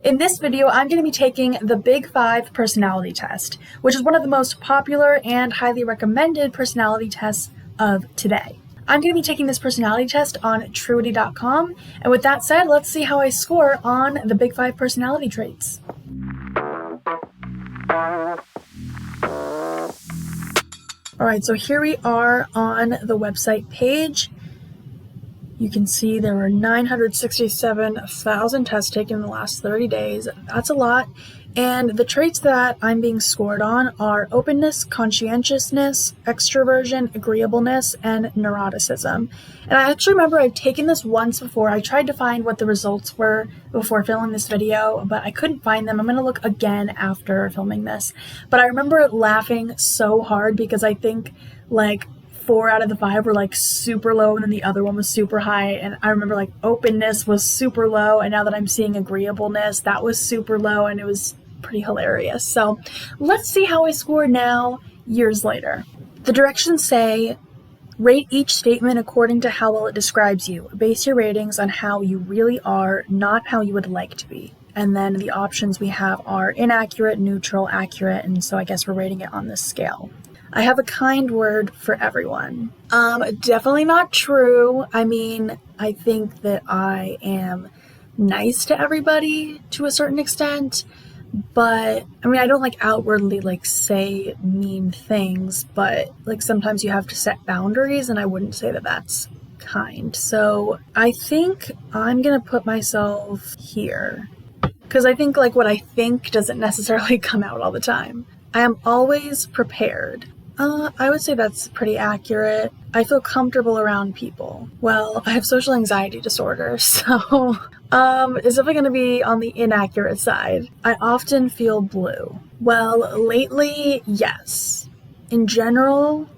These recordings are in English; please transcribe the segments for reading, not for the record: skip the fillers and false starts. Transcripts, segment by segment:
In this video, I'm going to be taking the Big 5 personality test, which is one of the most popular and highly recommended personality tests of today. I'm going to be taking this personality test on Truity.com, and with that said, let's see how I score on the Big 5 personality traits. Alright, so here we are on the website page. You can see there were 967,000 tests taken in the last 30 days. That's a lot. And the traits that I'm being scored on are openness, conscientiousness, extroversion, agreeableness, and neuroticism. And I actually remember I've taken this once before. I tried to find what the results were before filming this video, but I couldn't find them. I'm going to look again after filming this. But I remember laughing so hard because I think like 4 out of the 5 were like super low and then the other one was super high, and I remember like openness was super low, and now that I'm seeing agreeableness, that was super low, and it was pretty hilarious. So let's see how I score now, years later. The directions say, rate each statement according to how well it describes you. Base your ratings on how you really are, not how you would like to be. And then the options we have are inaccurate, neutral, accurate, and so I guess we're rating it on this scale. I have a kind word for everyone. Definitely not true. I mean, I think that I am nice to everybody to a certain extent, but I mean, I don't like outwardly like say mean things, but like sometimes you have to set boundaries, and I wouldn't say that that's kind. So I think I'm gonna put myself here because I think like what I think doesn't necessarily come out all the time. I am always prepared. I would say that's pretty accurate. I feel comfortable around people. Well, I have social anxiety disorder, so it's definitely going to be on the inaccurate side. I often feel blue. Well, lately, yes. In general,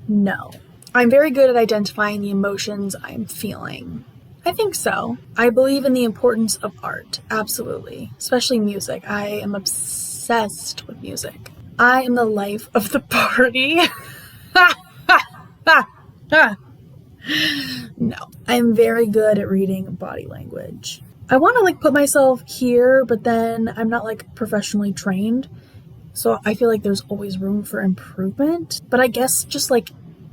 no. I'm very good at identifying the emotions I'm feeling. I think so. I believe in the importance of art, absolutely, especially music. I am obsessed with music. I am the life of the party. No, I'm very good at reading body language. I want to like put myself here, but then I'm not like professionally trained. So I feel like there's always room for improvement. But I guess just like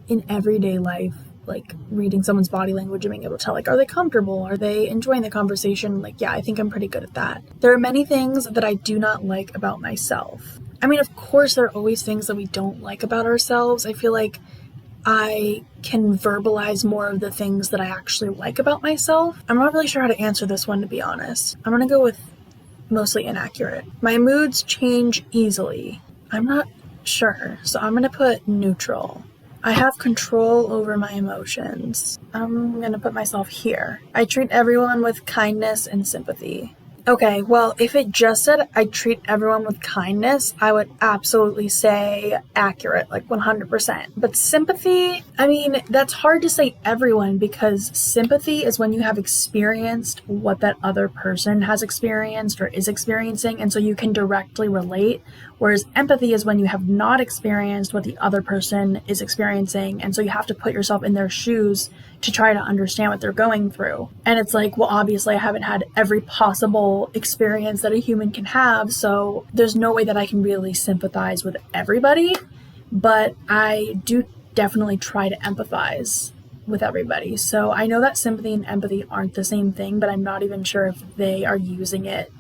in everyday life, like reading someone's body language and being able to tell like, are they comfortable? Are they enjoying the conversation? Like, yeah, I think I'm pretty good at that. There are many things that I do not like about myself. I mean, of course, there are always things that we don't like about ourselves. I feel like I can verbalize more of the things that I actually like about myself. I'm not really sure how to answer this one, to be honest. I'm gonna go with mostly inaccurate. My moods change easily. I'm not sure, so I'm gonna put neutral. I have control over my emotions. I'm gonna put myself here. I treat everyone with kindness and sympathy. Okay, well, if it just said I treat everyone with kindness, I would absolutely say accurate, like 100%. But sympathy, I mean, that's hard to say everyone, because sympathy is when you have experienced what that other person has experienced or is experiencing, and so you can directly relate. Whereas empathy is when you have not experienced what the other person is experiencing, and so you have to put yourself in their shoes to try to understand what they're going through. And it's like, well, obviously I haven't had every possible experience that a human can have, so there's no way that I can really sympathize with everybody, but I do definitely try to empathize with everybody. So I know that sympathy and empathy aren't the same thing, but I'm not even sure if they are using it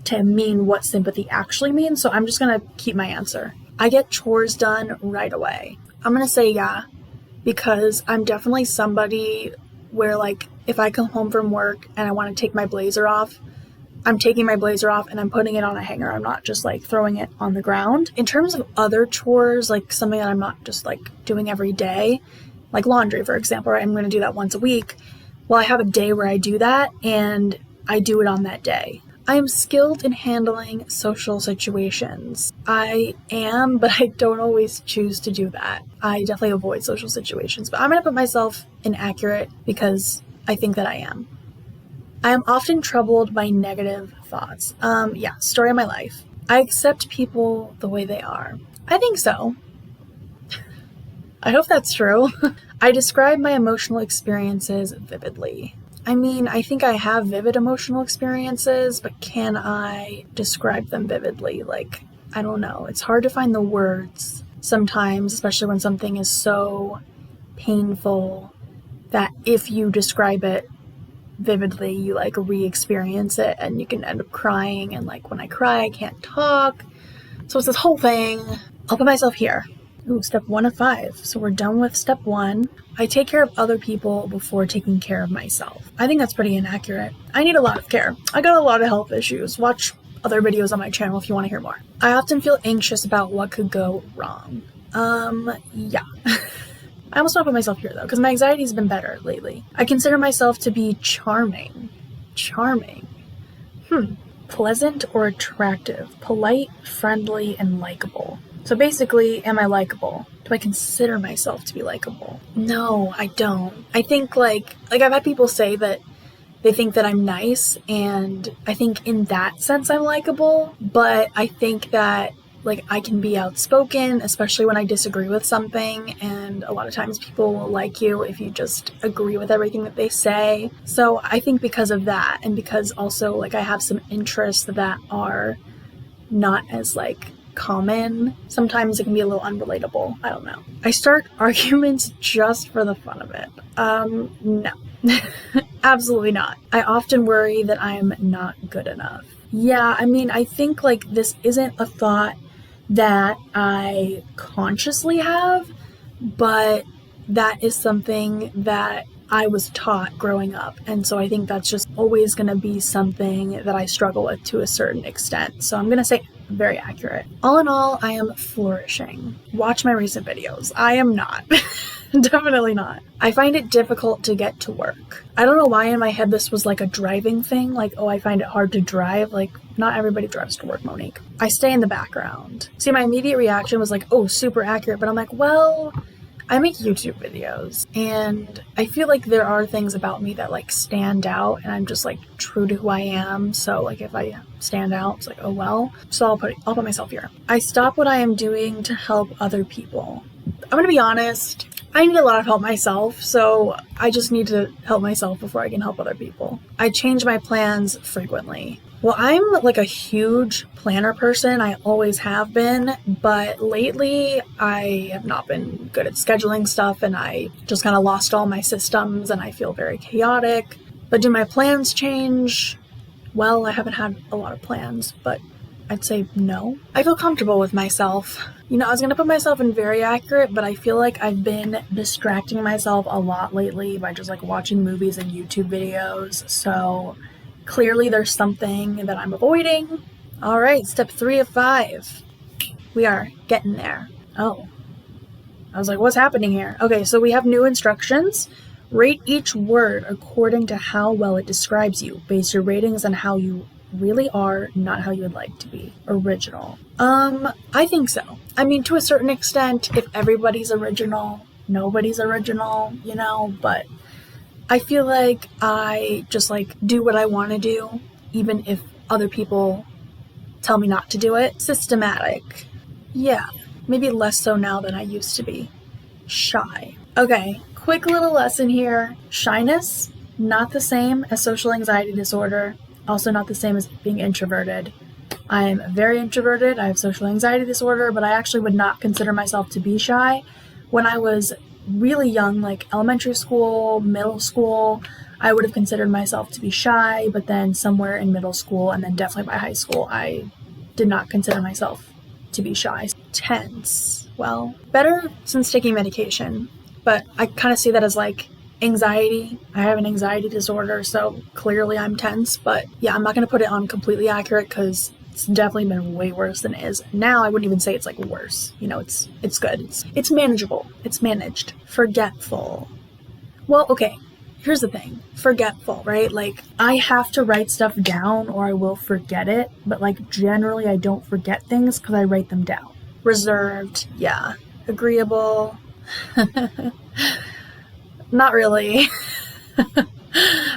to mean what sympathy actually means, so I'm just gonna keep my answer. I get chores done right away. I'm gonna say yeah, because I'm definitely somebody where like if I come home from work and I want to take my blazer off, I'm taking my blazer off and I'm putting it on a hanger. I'm not just like throwing it on the ground. In terms of other chores, like something that I'm not just like doing every day, like laundry, for example, right? I'm going to do that once a week. Well, I have a day where I do that and I do it on that day. I am skilled in handling social situations. I am, but I don't always choose to do that. I definitely avoid social situations, but I'm going to put myself in accurate because I think that I am. I am often troubled by negative thoughts. Yeah, story of my life. I accept people the way they are. I think so. I hope that's true. I describe my emotional experiences vividly. I mean, I think I have vivid emotional experiences, but can I describe them vividly? Like, I don't know. It's hard to find the words sometimes, especially when something is so painful that if you describe it vividly, you like re-experience it and you can end up crying. And like when I cry, I can't talk. So it's this whole thing. I'll put myself here. Ooh, step 1 of 5. So we're done with step 1. I take care of other people before taking care of myself. I think that's pretty inaccurate. I need a lot of care. I got a lot of health issues. Watch other videos on my channel if you want to hear more. I often feel anxious about what could go wrong. Yeah. I almost want to put myself here though, because my anxiety's been better lately. I consider myself to be charming. Charming. Pleasant or attractive. Polite, friendly, and likable. So basically, am I likable? Do I consider myself to be likable? No, I don't. I think like I've had people say that they think that I'm nice, and I think in that sense I'm likable, but I think that like I can be outspoken, especially when I disagree with something, and a lot of times people will like you if you just agree with everything that they say. So I think because of that, and because also like I have some interests that are not as like common, sometimes it can be a little unrelatable. I don't know. I start arguments just for the fun of it. No. Absolutely not. I often worry that I'm not good enough. Yeah, I mean, I think like this isn't a thought that I consciously have, but that is something that I was taught growing up. And so I think that's just always going to be something that I struggle with to a certain extent. So I'm going to say very accurate. All in all, I am flourishing. Watch my recent videos. I am not. Definitely not. I find it difficult to get to work. I don't know why in my head this was like a driving thing. Like, oh, I find it hard to drive. Like, not everybody drives to work, Monique. I stay in the background. See, my immediate reaction was like, oh, super accurate. But I'm like, well, I make YouTube videos, and I feel like there are things about me that like stand out, and I'm just like true to who I am. So like if I stand out, it's like, oh well. So I'll put myself here. I stop what I am doing to help other people. I'm gonna be honest. I need a lot of help myself, so I just need to help myself before I can help other people. I change my plans frequently. Well, I'm like a huge planner person. I always have been, but lately I have not been good at scheduling stuff, and I just kind of lost all my systems and I feel very chaotic. But do my plans change? Well, I haven't had a lot of plans, but I'd say no. I feel comfortable with myself. You know, I was going to put myself in very accurate, but I feel like I've been distracting myself a lot lately by just like watching movies and YouTube videos. So clearly there's something that I'm avoiding. All right, step 3 of 5. We are getting there. Oh, I was like, what's happening here? Okay, so we have new instructions. Rate each word according to how well it describes you. Base your ratings on how you really are, not how you would like to be. Original. I think so. I mean, to a certain extent, if everybody's original, nobody's original, you know, but I feel like I just like do what I want to do, even if other people tell me not to do it. Systematic. Yeah, maybe less so now than I used to be. Shy. Okay, quick little lesson here. Shyness, not the same as social anxiety disorder. Also not the same as being introverted. I am very introverted. I have social anxiety disorder, but I actually would not consider myself to be shy. When I was really young, like elementary school, middle school, I would have considered myself to be shy, but then somewhere in middle school and then definitely by high school, I did not consider myself to be shy. Tense. Well, better since taking medication, but I kind of see that as like anxiety. I have an anxiety disorder, so clearly I'm tense, but yeah, I'm not going to put it on completely accurate because it's definitely been way worse than it is. Now I wouldn't even say it's like worse. You know, it's good. It's manageable. It's managed. Forgetful. Well, okay, here's the thing. Forgetful, right? Like I have to write stuff down or I will forget it, but like generally I don't forget things because I write them down. Reserved, yeah. Agreeable. Not really.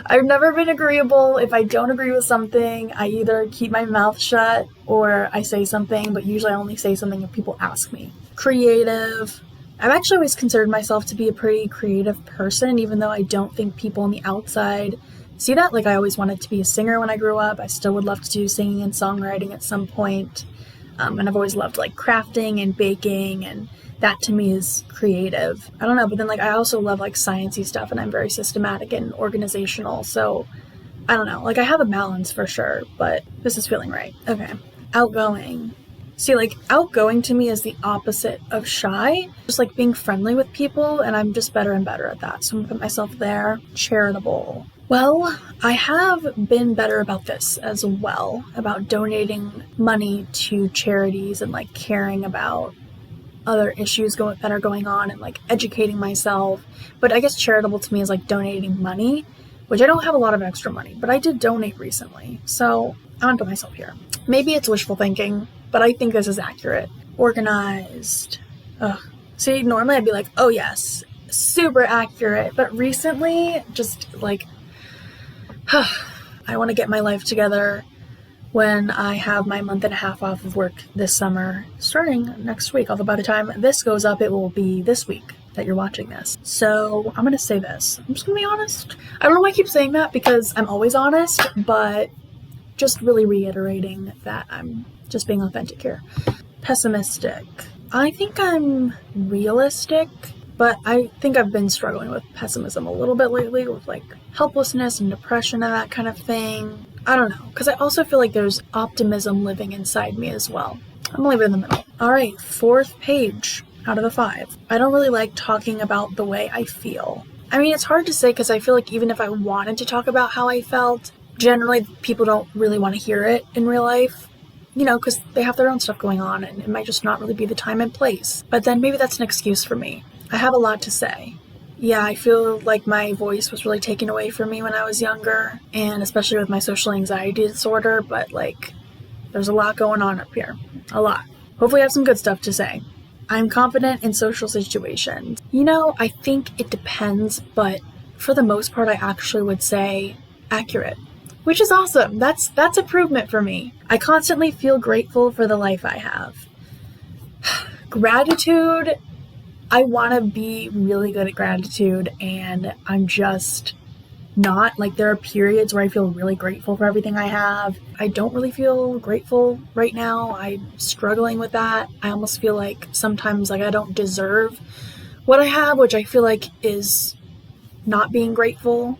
I've never been agreeable. If I don't agree with something, I either keep my mouth shut or I say something, but usually I only say something if people ask me. Creative. I've actually always considered myself to be a pretty creative person, even though I don't think people on the outside see that. Like, I always wanted to be a singer when I grew up. I still would love to do singing and songwriting at some point. And I've always loved like crafting and baking, and that to me is creative. I don't know, but then like I also love like sciencey stuff, and I'm very systematic and organizational. So I don't know, like I have a balance for sure, but this is feeling right. Okay. Outgoing. See, like outgoing to me is the opposite of shy, just like being friendly with people, and I'm just better and better at that. So I'm gonna put myself there. Charitable. Well, I have been better about this as well, about donating money to charities and like caring about other issues that are going on and like educating myself. But I guess charitable to me is like donating money, which I don't have a lot of extra money, but I did donate recently. So I'm gonna put myself here. Maybe it's wishful thinking, but I think this is accurate. Organized. Ugh. See, normally I'd be like, oh yes, super accurate. But recently, just like, I want to get my life together when I have my month and a half off of work this summer, starting next week. Although by the time this goes up, it will be this week that you're watching this. So I'm going to say this. I'm just going to be honest. I don't know why I keep saying that, because I'm always honest, but just really reiterating that I'm just being authentic here. Pessimistic. I think I'm realistic, but I think I've been struggling with pessimism a little bit lately, with like helplessness and depression and that kind of thing. I don't know, because I also feel like there's optimism living inside me as well. I'm gonna leave it in the middle. All right, 4th page out of the 5. I don't really like talking about the way I feel. I mean, it's hard to say, because I feel like even if I wanted to talk about how I felt, generally people don't really want to hear it in real life, you know, because they have their own stuff going on and it might just not really be the time and place. But then maybe that's an excuse for me. I have a lot to say. Yeah, I feel like my voice was really taken away from me when I was younger, and especially with my social anxiety disorder, but like there's a lot going on up here. A lot. Hopefully I have some good stuff to say. I'm confident in social situations. You know, I think it depends, but for the most part I actually would say accurate, which is awesome. That's improvement for me. I constantly feel grateful for the life I have. Gratitude. I want to be really good at gratitude, and I'm just not. Like, there are periods where I feel really grateful for everything I have. I don't really feel grateful right now. I'm struggling with that. I almost feel like sometimes like I don't deserve what I have, which I feel like is not being grateful.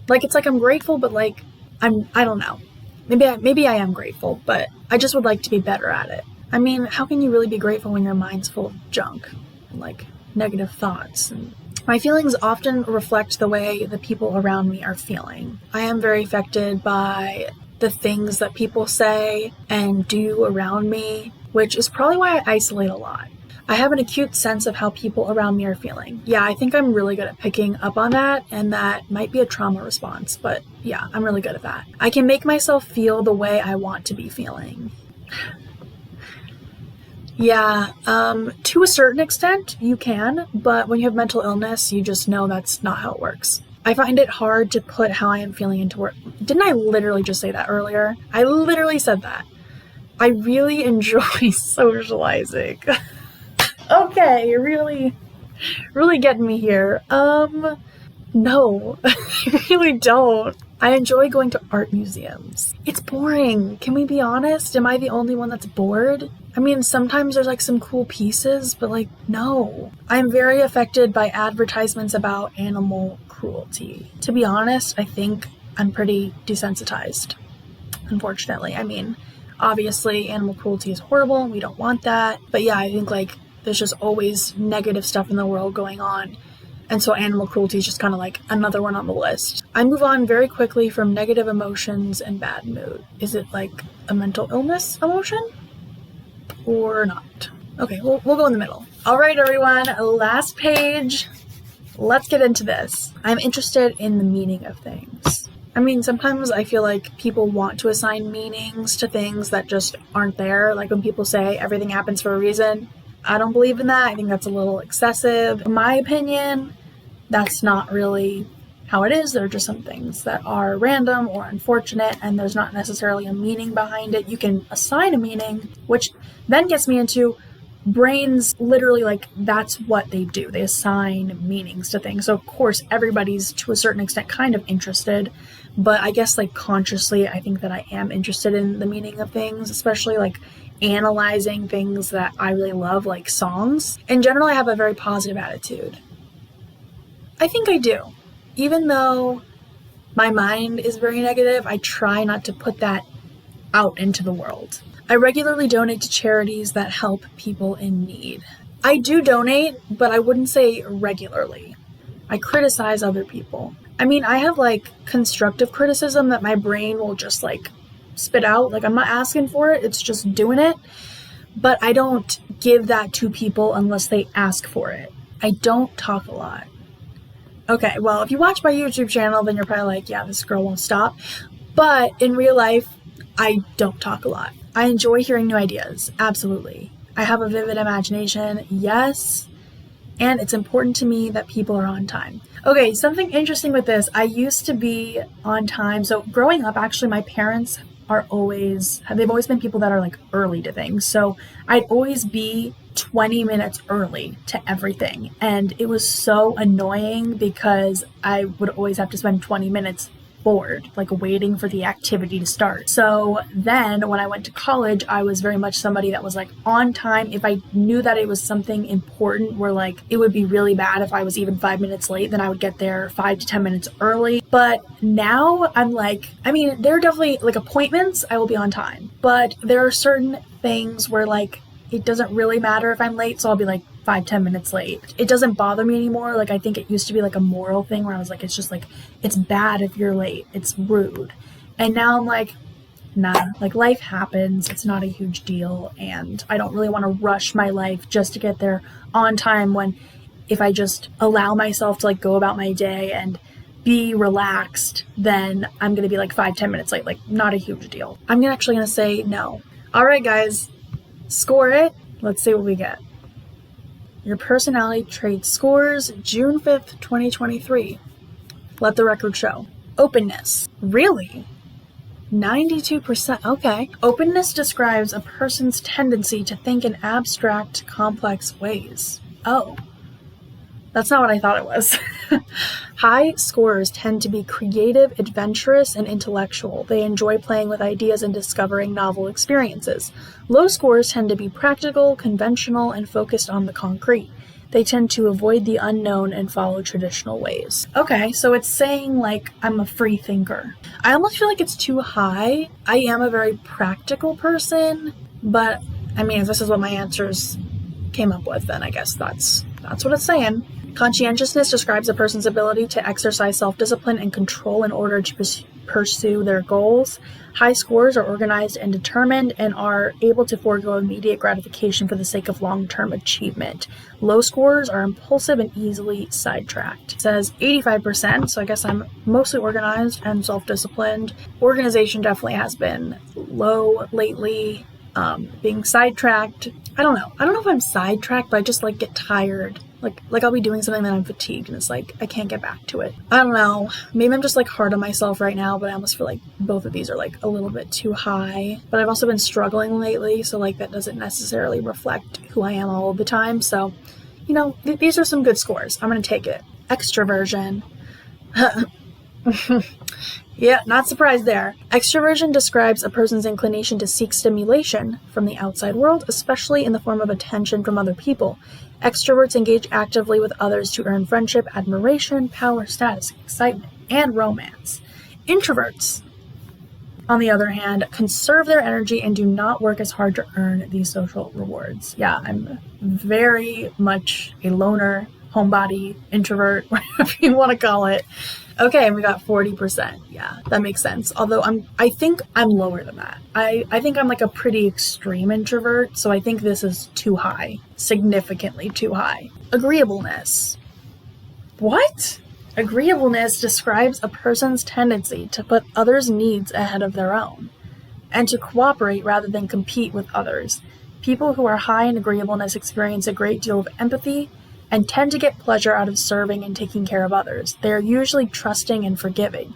Like, it's like I'm grateful, but like I don't know. Maybe I am grateful, but I just would like to be better at it. I mean, how can you really be grateful when your mind's full of junk and like negative thoughts? And my feelings often reflect the way the people around me are feeling. I am very affected by the things that people say and do around me, which is probably why I isolate a lot. I have an acute sense of how people around me are feeling. Yeah, I think I'm really good at picking up on that, and that might be a trauma response, but yeah, I'm really good at that. I can make myself feel the way I want to be feeling. Yeah, to a certain extent, you can, but when you have mental illness, you just know that's not how it works. I find it hard to put how I am feeling into words. Didn't I literally just say that earlier? I literally said that. I really enjoy socializing. Okay, you're really getting me here. No, I really don't. I enjoy going to art museums. It's boring. Can we be honest? Am I the only one that's bored? I mean, sometimes there's like some cool pieces, but like, no. I'm very affected by advertisements about animal cruelty. To be honest, I think I'm pretty desensitized, unfortunately. I mean, obviously animal cruelty is horrible and we don't want that. But yeah, I think like there's just always negative stuff in the world going on. And so animal cruelty is just kind of like another one on the list. I move on very quickly from negative emotions and bad mood. Is it like a mental illness emotion or not? Okay, we'll go in the middle. All right, everyone, last page. Let's get into this. I'm interested in the meaning of things. I mean, sometimes I feel like people want to assign meanings to things that just aren't there. Like when people say everything happens for a reason. I don't believe in that. I think that's a little excessive. In my opinion, that's not really how it is. There are just some things that are random or unfortunate, and there's not necessarily a meaning behind it. You can assign a meaning, which then gets me into brains literally, like, that's what they do. They assign meanings to things. So of course everybody's to a certain extent kind of interested, but I guess like consciously I think that I am interested in the meaning of things, especially like analyzing things that I really love, like songs. In general, I have a very positive attitude. I think I do. Even though my mind is very negative, I try not to put that out into the world. I regularly donate to charities that help people in need. I do donate, but I wouldn't say regularly. I criticize other people. I mean, I have like constructive criticism that my brain will just like spit out. Like, I'm not asking for it, it's just doing it. But I don't give that to people unless they ask for it. I don't talk a lot. Okay, well, if you watch my YouTube channel, then you're probably like, yeah, this girl won't stop. But in real life, I don't talk a lot. I enjoy hearing new ideas, absolutely. I have a vivid imagination, yes, and it's important to me that people are on time. Okay, something interesting with this, I used to be on time. So growing up, actually, my parents they've always been people that are like early to things. So I'd always be 20 minutes early to everything. And it was so annoying because I would always have to spend 20 minutes bored, like waiting for the activity to start. So then when I went to college, I was very much somebody that was like on time. If I knew that it was something important where like it would be really bad if I was even 5 minutes late, then I would get there 5 to 10 minutes early. But now I'm like, I mean, there are definitely like appointments, I will be on time. But there are certain things where like it doesn't really matter if I'm late, so I'll be like 5-10 minutes late. It doesn't bother me anymore. Like, I think it used to be like a moral thing where I was like, it's just like, it's bad if you're late, it's rude. And now I'm like, nah, like life happens, it's not a huge deal, and I don't really want to rush my life just to get there on time, when if I just allow myself to like go about my day and be relaxed, then I'm gonna be like 5-10 minutes late. Like, not a huge deal. I'm actually gonna say no. All right, guys, score it. Let's see what we get. Your personality trait scores, June 5th, 2023. Let the record show. Openness. Really? 92%. Okay. Openness describes a person's tendency to think in abstract, complex ways. Oh. That's not what I thought it was. High scorers tend to be creative, adventurous, and intellectual. They enjoy playing with ideas and discovering novel experiences. Low scorers tend to be practical, conventional, and focused on the concrete. They tend to avoid the unknown and follow traditional ways. Okay, so it's saying like I'm a free thinker. I almost feel like it's too high. I am a very practical person, but I mean, if this is what my answers came up with, then I guess that's what it's saying. Conscientiousness describes a person's ability to exercise self-discipline and control in order to pursue their goals. High scorers are organized and determined and are able to forego immediate gratification for the sake of long-term achievement. Low scorers are impulsive and easily sidetracked. It says 85%, so I guess I'm mostly organized and self-disciplined. Organization definitely has been low lately. Being sidetracked, I don't know if I'm sidetracked, but I just like get tired. Like I'll be doing something that I'm fatigued and it's like I can't get back to it. I don't know, maybe I'm just like hard on myself right now, but I almost feel like both of these are like a little bit too high. But I've also been struggling lately, so like that doesn't necessarily reflect who I am all the time. So, you know, these are some good scores. I'm gonna take it. Extroversion. Yeah, not surprised there. Extroversion describes a person's inclination to seek stimulation from the outside world, especially in the form of attention from other people. Extroverts engage actively with others to earn friendship, admiration, power, status, excitement, and romance. Introverts, on the other hand, conserve their energy and do not work as hard to earn these social rewards. Yeah, I'm very much a loner, homebody, introvert, whatever you want to call it. Okay, and we got 40%. Yeah, that makes sense. Although I think I'm lower than that. I think I'm like a pretty extreme introvert, so I think this is too high. Significantly too high. Agreeableness. What? Agreeableness describes a person's tendency to put others' needs ahead of their own, and to cooperate rather than compete with others. People who are high in agreeableness experience a great deal of empathy and tend to get pleasure out of serving and taking care of others. They are usually trusting and forgiving.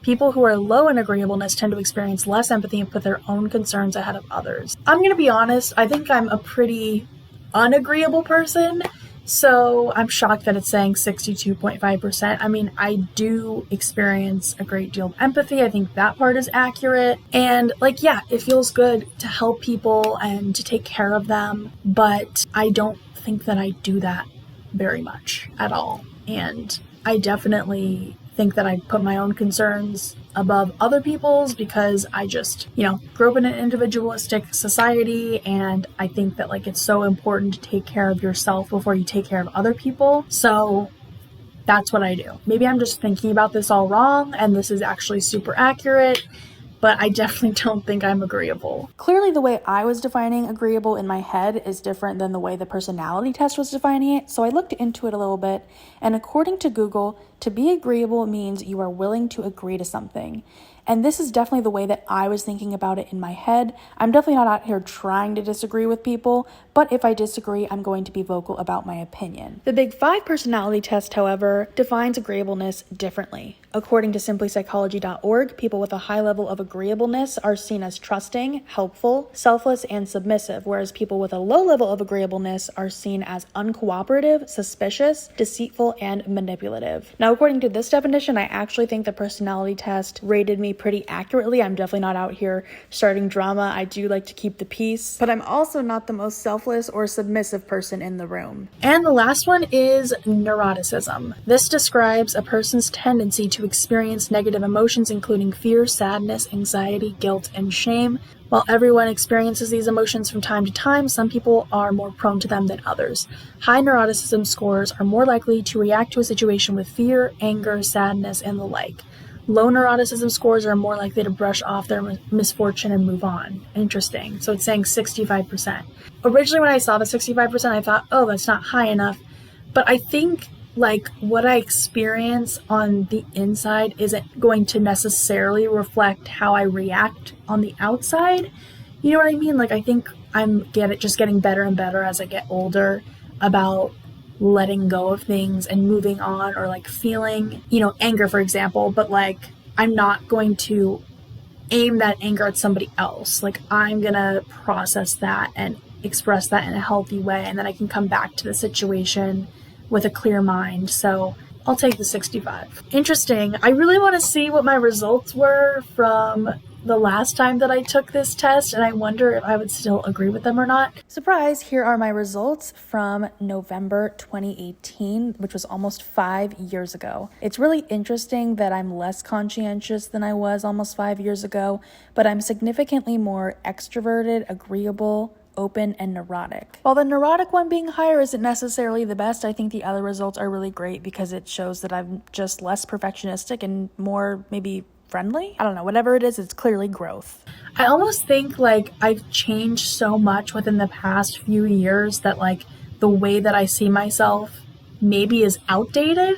People who are low in agreeableness tend to experience less empathy and put their own concerns ahead of others. I'm going to be honest, I think I'm a pretty unagreeable person. So I'm shocked that it's saying 62.5%. I mean, I do experience a great deal of empathy. I think that part is accurate. And like, yeah, it feels good to help people and to take care of them. But I don't think that I do that very much at all. And I definitely think that I put my own concerns above other people's because I just, grew up in an individualistic society, and I think that like it's so important to take care of yourself before you take care of other people. So that's what I do. Maybe I'm just thinking about this all wrong and this is actually super accurate, but I definitely don't think I'm agreeable. Clearly, the way I was defining agreeable in my head is different than the way the personality test was defining it, so I looked into it a little bit, and according to Google, to be agreeable means you are willing to agree to something. And this is definitely the way that I was thinking about it in my head. I'm definitely not out here trying to disagree with people, but if I disagree, I'm going to be vocal about my opinion. The Big Five personality test, however, defines agreeableness differently. According to simplypsychology.org, people with a high level of agreeableness are seen as trusting, helpful, selfless, and submissive, whereas people with a low level of agreeableness are seen as uncooperative, suspicious, deceitful, and manipulative. Now, according to this definition, I actually think the personality test rated me pretty accurately. I'm definitely not out here starting drama. I do like to keep the peace, but I'm also not the most selfless or submissive person in the room. And the last one is neuroticism. This describes a person's tendency to experience negative emotions, including fear, sadness, anxiety, guilt, and shame. While everyone experiences these emotions from time to time, some people are more prone to them than others. High neuroticism scores are more likely to react to a situation with fear, anger, sadness, and the like. Low neuroticism scores are more likely to brush off their misfortune and move on. Interesting. So it's saying 65%. Originally, when I saw the 65%, I thought, oh, that's not high enough. But I think like what I experience on the inside isn't going to necessarily reflect how I react on the outside. You know what I mean? Like, I think I'm just getting better and better as I get older about letting go of things and moving on, or like feeling, anger, for example, but like I'm not going to aim that anger at somebody else. Like, I'm gonna process that and express that in a healthy way, and then I can come back to the situation with a clear mind. So I'll take the 65. Interesting. I really want to see what my results were from the last time that I took this test, and I wonder if I would still agree with them or not. Surprise, here are my results from November 2018, which was almost 5 years ago. It's really interesting that I'm less conscientious than I was almost 5 years ago, but I'm significantly more extroverted, agreeable, open, and neurotic. While the neurotic one being higher isn't necessarily the best, I think the other results are really great because it shows that I'm just less perfectionistic and more maybe friendly. I don't know, whatever it is, it's clearly growth. I almost think like I've changed so much within the past few years that like the way that I see myself maybe is outdated.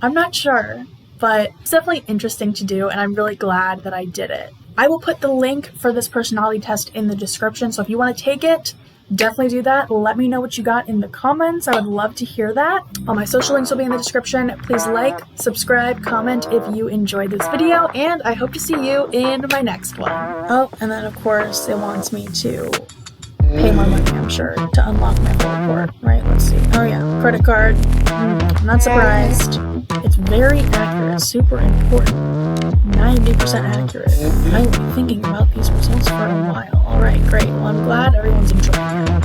I'm not sure, but it's definitely interesting to do, and I'm really glad that I did it. I will put the link for this personality test in the description, so if you want to take it, definitely do that. Let me know what you got in the comments. I would love to hear that. All my social links will be in the description. Please like, subscribe, comment if you enjoyed this video, and I hope to see you in my next one. Oh, and then of course it wants me to pay more money, I'm sure, to unlock my full report, right? Let's see. Oh yeah, credit card. I'm not surprised. It's very accurate, super important. 90% accurate. I will be thinking about these results for a while. Alright, great. Well, I'm glad everyone's enjoying it.